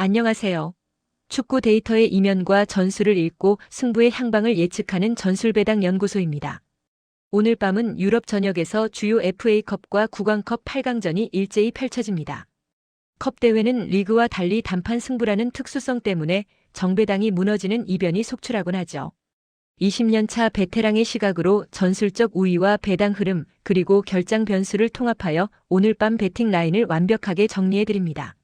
안녕하세요. 축구 데이터의 이면과 전술을 읽고 승부의 향방을 예측하는 전술배당 연구소입니다. 오늘 밤은 유럽 전역에서 주요 FA컵과 구강컵 8강전이 일제히 펼쳐집니다. 컵 대회는 리그와 달리 단판 승부라는 특수성 때문에 정배당이 무너지는 이변이 속출하곤 하죠. 20년차 베테랑의 시각으로 전술적 우위와 배당 흐름 그리고 결장 변수를 통합하여 오늘 밤 베팅 라인을 완벽하게 정리해드립니다.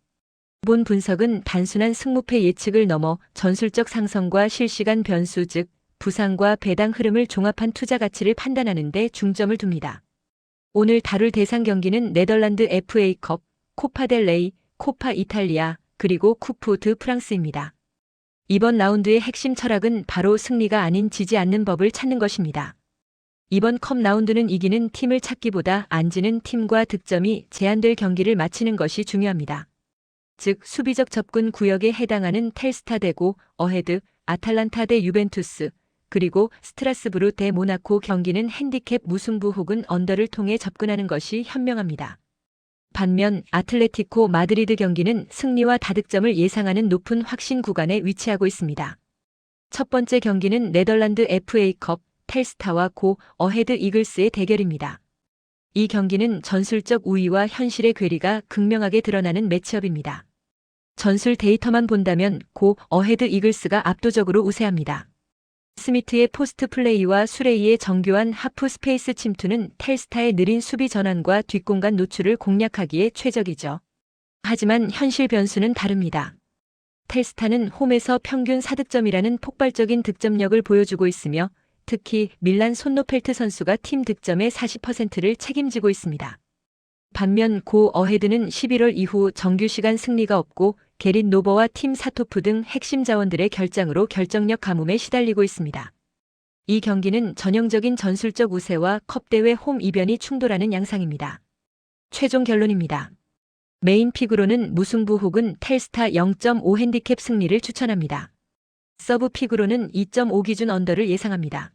이번 분석은 단순한 승무패 예측을 넘어 전술적 상성과 실시간 변수 즉 부상과 배당 흐름을 종합한 투자 가치를 판단하는 데 중점을 둡니다. 오늘 다룰 대상 경기는 네덜란드 FA컵, 코파 델 레이, 코파 이탈리아, 그리고 쿠프 드 프랑스입니다. 이번 라운드의 핵심 철학은 바로 승리가 아닌 지지 않는 법을 찾는 것입니다. 이번 컵 라운드는 이기는 팀을 찾기보다 안 지는 팀과 득점이 제한될 경기를 마치는 것이 중요합니다. 즉 수비적 접근 구역에 해당하는 텔스타 대고 어헤드, 아탈란타 대 유벤투스, 그리고 스트라스부르 대 모나코 경기는 핸디캡 무승부 혹은 언더를 통해 접근하는 것이 현명합니다. 반면 아틀레티코 마드리드 경기는 승리와 다득점을 예상하는 높은 확신 구간에 위치하고 있습니다. 첫 번째 경기는 네덜란드 FA컵, 텔스타와 고 어헤드 이글스의 대결입니다. 이 경기는 전술적 우위와 현실의 괴리가 극명하게 드러나는 매치업입니다. 전술 데이터만 본다면 고 어헤드 이글스가 압도적으로 우세합니다. 스미트의 포스트 플레이와 수레이의 정교한 하프 스페이스 침투는 텔스타의 느린 수비 전환과 뒷공간 노출을 공략하기에 최적이죠. 하지만 현실 변수는 다릅니다. 텔스타는 홈에서 평균 4득점이라는 폭발적인 득점력을 보여주고 있으며 특히 밀란 손노펠트 선수가 팀 득점의 40%를 책임지고 있습니다. 반면 고 어헤드는 11월 이후 정규 시간 승리가 없고 게릿 노버와 팀 사토프 등 핵심 자원들의 결장으로 결정력 가뭄에 시달리고 있습니다. 이 경기는 전형적인 전술적 우세와 컵대회 홈 이변이 충돌하는 양상입니다. 최종 결론입니다. 메인 픽으로는 무승부 혹은 텔스타 0.5 핸디캡 승리를 추천합니다. 서브 픽으로는 2.5 기준 언더를 예상합니다.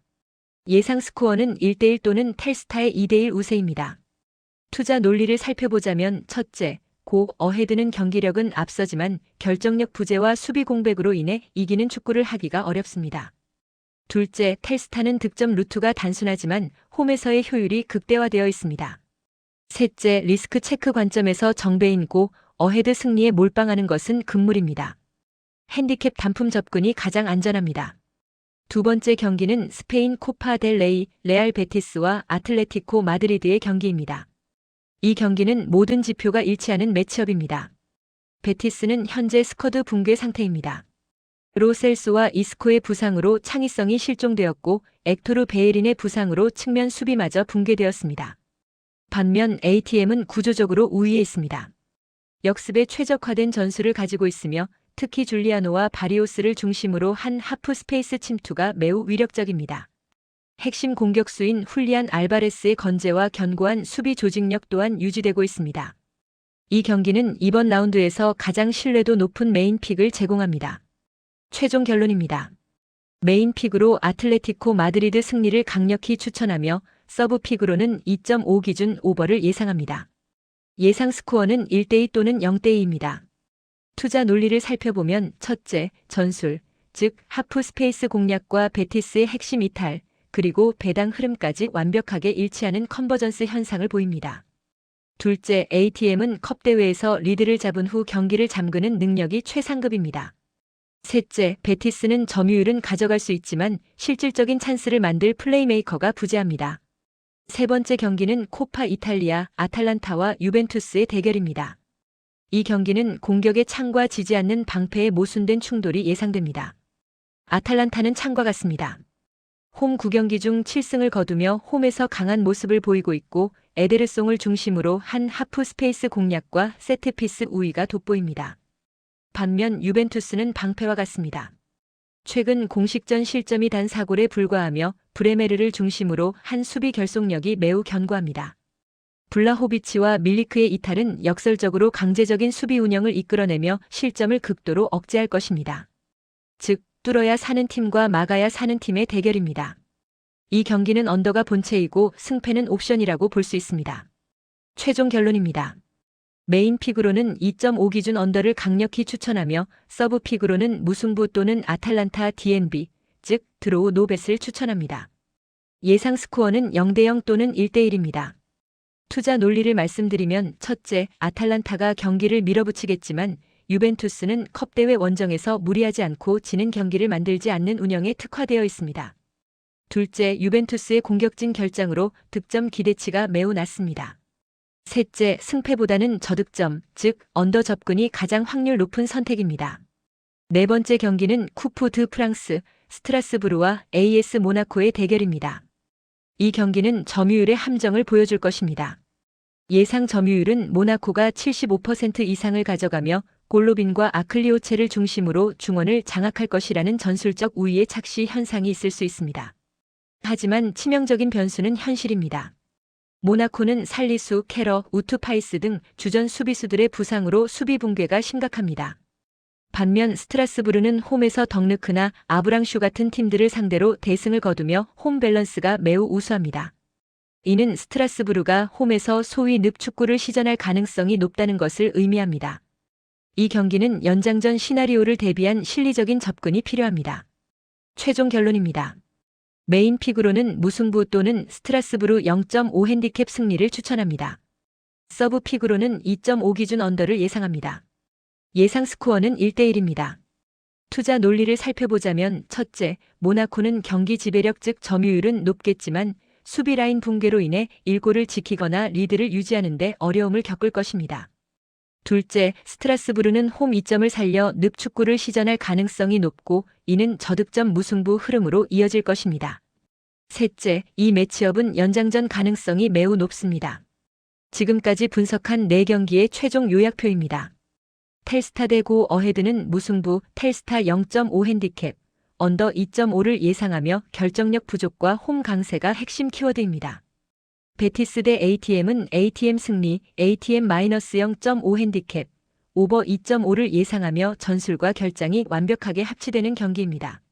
예상 스코어는 1대1 또는 텔스타의 2대1 우세입니다. 투자 논리를 살펴보자면 첫째, 고 어헤드는 경기력은 앞서지만 결정력 부재와 수비 공백으로 인해 이기는 축구를 하기가 어렵습니다. 둘째, 텔스타는 득점 루트가 단순하지만 홈에서의 효율이 극대화되어 있습니다. 셋째, 리스크 체크 관점에서 정배인 고 어헤드 승리에 몰빵하는 것은 금물입니다. 핸디캡 단품 접근이 가장 안전합니다. 두 번째 경기는 스페인 코파 델 레이, 레알 베티스와 아틀레티코 마드리드의 경기입니다. 이 경기는 모든 지표가 일치하는 매치업입니다. 베티스는 현재 스쿼드 붕괴 상태입니다. 로셀스와 이스코의 부상으로 창의성이 실종되었고 액토르 베예린의 부상으로 측면 수비마저 붕괴되었습니다. 반면 ATM은 구조적으로 우위에 있습니다. 역습에 최적화된 전술을 가지고 있으며 특히 줄리아노와 바리오스를 중심으로 한 하프 스페이스 침투가 매우 위력적입니다. 핵심 공격수인 훌리안 알바레스의 건재와 견고한 수비 조직력 또한 유지되고 있습니다. 이 경기는 이번 라운드에서 가장 신뢰도 높은 메인 픽을 제공합니다. 최종 결론입니다. 메인 픽으로 아틀레티코 마드리드 승리를 강력히 추천하며 서브 픽으로는 2.5 기준 오버를 예상합니다. 예상 스코어는 1대2 또는 0대2입니다. 투자 논리를 살펴보면 첫째, 전술, 즉 하프 스페이스 공략과 베티스의 핵심 이탈, 그리고 배당 흐름까지 완벽하게 일치하는 컨버전스 현상을 보입니다. 둘째, ATM은 컵대회에서 리드를 잡은 후 경기를 잠그는 능력이 최상급입니다. 셋째, 베티스는 점유율은 가져갈 수 있지만 실질적인 찬스를 만들 플레이메이커가 부재합니다. 세 번째 경기는 코파 이탈리아, 아탈란타와 유벤투스의 대결입니다. 이 경기는 공격의 창과 지지 않는 방패에 모순된 충돌이 예상됩니다. 아탈란타는 창과 같습니다. 홈 9경기 중 7승을 거두며 홈에서 강한 모습을 보이고 있고 에데르송을 중심으로 한 하프 스페이스 공략과 세트피스 우위가 돋보입니다. 반면 유벤투스는 방패와 같습니다. 최근 공식전 실점이 단 4골에 불과하며 브레메르를 중심으로 한 수비 결속력이 매우 견고합니다. 블라호비치와 밀리크의 이탈은 역설적으로 강제적인 수비 운영을 이끌어내며 실점을 극도로 억제할 것입니다. 즉, 뚫어야 사는 팀과 막아야 사는 팀의 대결입니다. 이 경기는 언더가 본체이고 승패는 옵션이라고 볼 수 있습니다. 최종 결론입니다. 메인 픽으로는 2.5 기준 언더를 강력히 추천하며 서브 픽으로는 무승부 또는 아탈란타 DNB, 즉 드로우 노벳을 추천합니다. 예상 스코어는 0대0 또는 1대1입니다. 투자 논리를 말씀드리면 첫째, 아탈란타가 경기를 밀어붙이겠지만 유벤투스는 컵대회 원정에서 무리하지 않고 지는 경기를 만들지 않는 운영에 특화되어 있습니다. 둘째, 유벤투스의 공격진 결장으로 득점 기대치가 매우 낮습니다. 셋째, 승패보다는 저득점, 즉 언더 접근이 가장 확률 높은 선택입니다. 네 번째 경기는 쿠프 드 프랑스, 스트라스부르와 AS 모나코의 대결입니다. 이 경기는 점유율의 함정을 보여줄 것입니다. 예상 점유율은 모나코가 75% 이상을 가져가며 골로빈과 아클리오체를 중심으로 중원을 장악할 것이라는 전술적 우위의 착시 현상이 있을 수 있습니다. 하지만 치명적인 변수는 현실입니다. 모나코는 살리수, 케러, 우투파이스 등 주전 수비수들의 부상으로 수비 붕괴가 심각합니다. 반면 스트라스부르는 홈에서 덕르크나 아브랑슈 같은 팀들을 상대로 대승을 거두며 홈 밸런스가 매우 우수합니다. 이는 스트라스부르가 홈에서 소위 늪축구를 시전할 가능성이 높다는 것을 의미합니다. 이 경기는 연장전 시나리오를 대비한 실리적인 접근이 필요합니다. 최종 결론입니다. 메인 픽으로는 무승부 또는 스트라스부르 0.5 핸디캡 승리를 추천합니다. 서브 픽으로는 2.5 기준 언더를 예상합니다. 예상 스코어는 1대1입니다. 투자 논리를 살펴보자면 첫째, 모나코는 경기 지배력 즉 점유율은 높겠지만 수비 라인 붕괴로 인해 1골을 지키거나 리드를 유지하는 데 어려움을 겪을 것입니다. 둘째, 스트라스부르는 홈 2점을 살려 늪축구를 시전할 가능성이 높고 이는 저득점 무승부 흐름으로 이어질 것입니다. 셋째, 이 매치업은 연장전 가능성이 매우 높습니다. 지금까지 분석한 4경기의 최종 요약표입니다. 텔스타 대 고 어헤드는 무승부, 텔스타 0.5 핸디캡, 언더 2.5를 예상하며 결정력 부족과 홈 강세가 핵심 키워드입니다. 베티스 대 ATM은 ATM 승리, ATM-0.5 핸디캡, 오버 2.5를 예상하며 전술과 결장이 완벽하게 합치되는 경기입니다.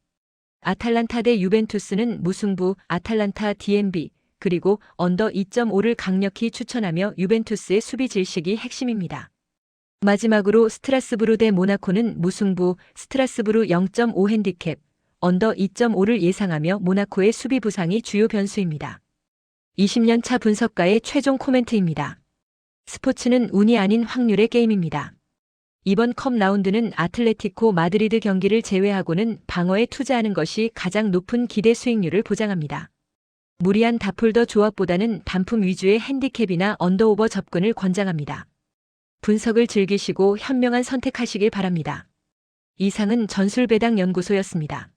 아탈란타 대 유벤투스는 무승부, 아탈란타 DNB, 그리고 언더 2.5를 강력히 추천하며 유벤투스의 수비 질식이 핵심입니다. 마지막으로 스트라스부르 대 모나코는 무승부, 스트라스부르 0.5 핸디캡, 언더 2.5를 예상하며 모나코의 수비 부상이 주요 변수입니다. 20년 차 분석가의 최종 코멘트입니다. 스포츠는 운이 아닌 확률의 게임입니다. 이번 컵 라운드는 아틀레티코 마드리드 경기를 제외하고는 방어에 투자하는 것이 가장 높은 기대 수익률을 보장합니다. 무리한 다폴더 조합보다는 단품 위주의 핸디캡이나 언더오버 접근을 권장합니다. 분석을 즐기시고 현명한 선택하시길 바랍니다. 이상은 전술배당 연구소였습니다.